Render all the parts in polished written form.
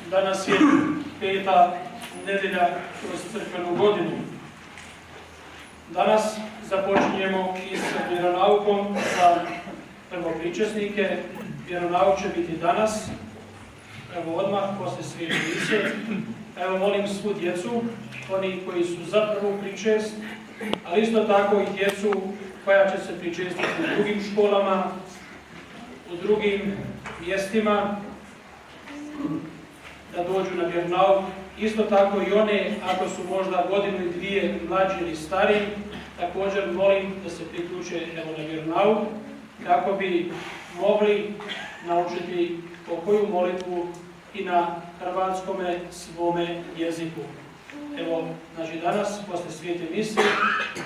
Danas je 5. nedelja kroz crkvenu godinu. Danas započinjemo i sa vjeronaukom za prvopričesnike. Vjeronauk će biti danas, evo odmah, poslije Svete mise. Evo molim svu djecu, oni koji su za prvu pričest, ali isto tako i djecu koja će se pričestiti u drugim školama, u drugim mjestima, da dođu na vjeronauk. Isto tako i one, ako su možda godinu i dvije mlađi ili stariji, također molim da se priključe na vjeronauk, kako bi mogli naučiti pokoju molitvu i na hrvatskome svome jeziku. Evo, znači danas, poslije Svete mise,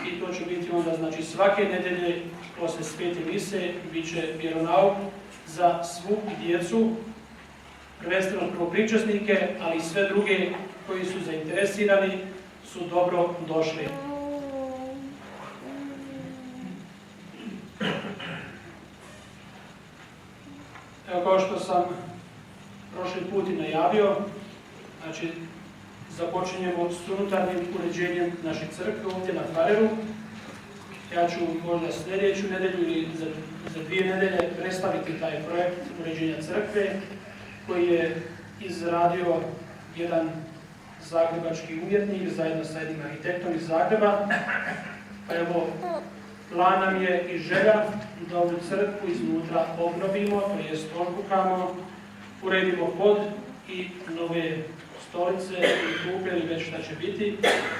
i to će biti onda, znači svake nedelje poslije Svete mise, bit će vjeronauk za svu djecu, prvenstveno prvopričesnike, ali i sve druge koji su zainteresirani su dobro došli. Evo, kao što sam prošli put i najavio, znači započinjemo s unutarnjim uređenjem naše crkve ovdje na Fareru. Ja ću možda sljedeću nedelju ili za 2 nedelje predstaviti taj projekt uređenja crkve koji je izradio jedan zagrebački umjetnik zajedno sa jednim arhitektom iz Zagreba. Pa evo, plan nam je i želja da ovu crkvu iznutra obnovimo, to jest ožbukamo, uredimo pod i nove stolice i klupe ili već šta će biti.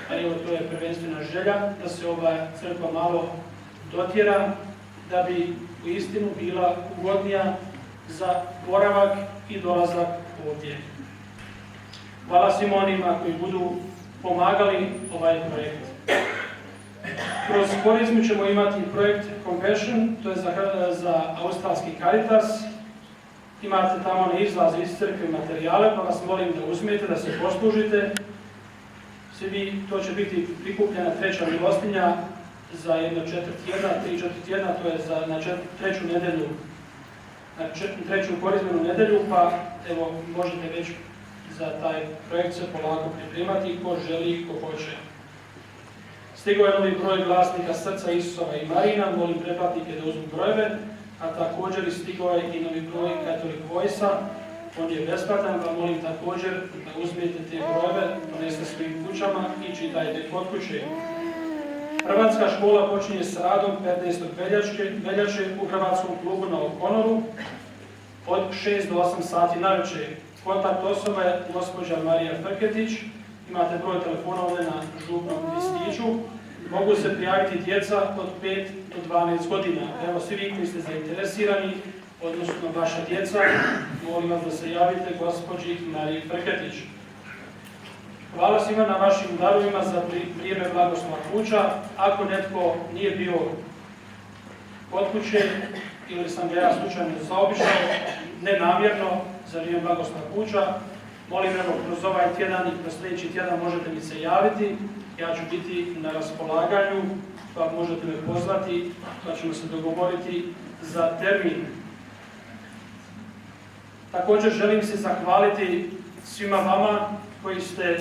A evo, to je prvenstvena želja da se ova crkva malo dotjera, da bi u istinu bila ugodnija za boravak i dolazak ovdje. Hvala svim onima koji budu pomagali ovaj projekt. Kroz korizmu ćemo imati projekt Compassion, to je za australski Caritas. Imate tamo na izlazu iz crkve materijale, pa vas molim da uzmete, da se poslužite. Svi vi, to će biti prikupljena 3. milostinja za jedno 4 tjedna, 3-4 tjedna, to je na 3. nedelju, na 3. korizmenu nedelju, pa evo, možete već za taj projekt se polako pripremati, ko želi, ko hoće. Stigao je novi broj glasnika Srca Isusova i Marina, molim pretplatnike da uzmu brojeve, a također stigao je i novi broj Catholic Voice-a, on je besplatan, pa molim također da uzmete te brojeve, doneste svojim kućama i čitajte kod kuće. Hrvatska škola počinje s radom 15. veljače u Hrvatskom klubu na Okonoru od 6 do 8 sati navečer. Kontakt osoba je gospođa Marija Frketić, imate broj telefona ovdje na župnom listiću. Mogu se prijaviti djeca od 5 do 12 godina. Evo, svi vi koji ste zainteresirani, odnosno vaša djeca, molim vas da se javite gospođi Mariji Frketić. Hvala svima na vašim darovima za vrijeme blagoslova kuća. Ako netko nije bio kod kuće ili sam ga ja slučajno zaobišao, nenamjerno za vrijeme blagoslova kuća, molim evo kroz ovaj tjedan i kroz sljedeći tjedan možete mi se javiti. Ja ću biti na raspolaganju, pa možete me pozvati, pa ćemo se dogovoriti za termin. Također želim se zahvaliti svima vama koji ste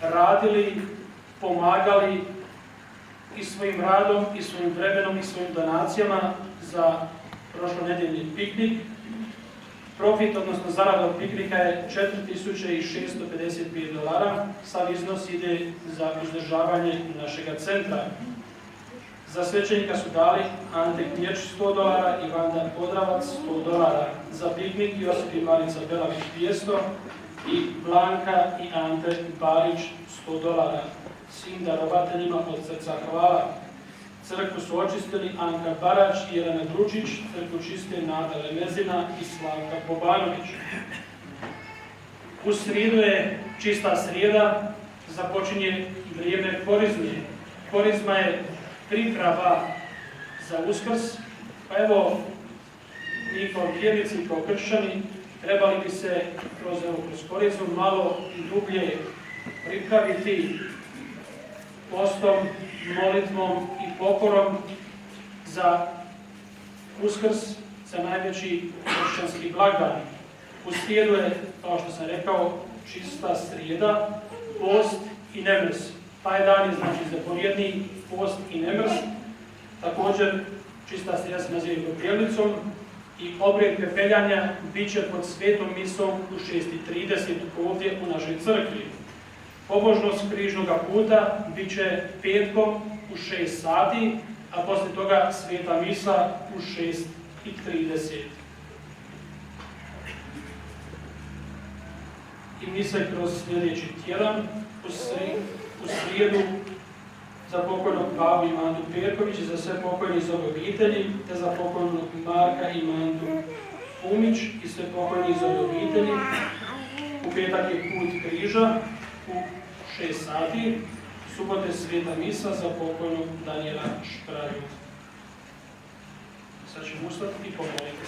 radili, pomagali i svojim radom, i svojim vremenom, i svojim donacijama za prošlonedjeljni piknik. Profit, odnosno zarada od piknika je $4.655. Sav iznos ide za izdržavanje našega centra. Za svećenika su dali Ante Knjeć $100 i Vanda Podravac $100. Za piknik Josip i Marica Belavić 200 i Blanka i Ante Barić $100. Svim darovateljima od srca hvala. Crkvu su očistili Anka Barač i Jelena Dručić, crkvu čiste Nada Lemezina i Slavka Bobanović. U srijedu je čista srijeda, započinje vrijeme korizme. Korizma je priprava za Uskrs, pa evo, mi kao vjernici, kao kršćani, trebali bi se kroz korizmu malo dublje pripraviti postom, molitvom i pokorom za Uskrs, za najveći kršćanski blagdan. U srijedu je, kao što sam rekao, čista srijeda, post i nemrs. Taj dan je znači zapovjedni post i nemrs. Također, čista srijeda se naziva Gobrijevicom i obred pepeljanja bit će pod svetom misom u 6:30 ovdje u našoj crkvi. Pobožnost križnog puta bit će petkom u 6 sati, a poslije toga sveta misa u 6:30. I misa kroz sljedeći tjedan, u srijedu za pokojnog Pavu i Mandu Perković, za sve pokojni iz ove obitelji, te za pokojnog Marka i Mandu Pumić i sve pokojni iz ove obitelji. U petak je put križa u 6 sati, subote sveta misa za pokojnog Danijela Špraju. Sad ćemo ustati i pomoliti.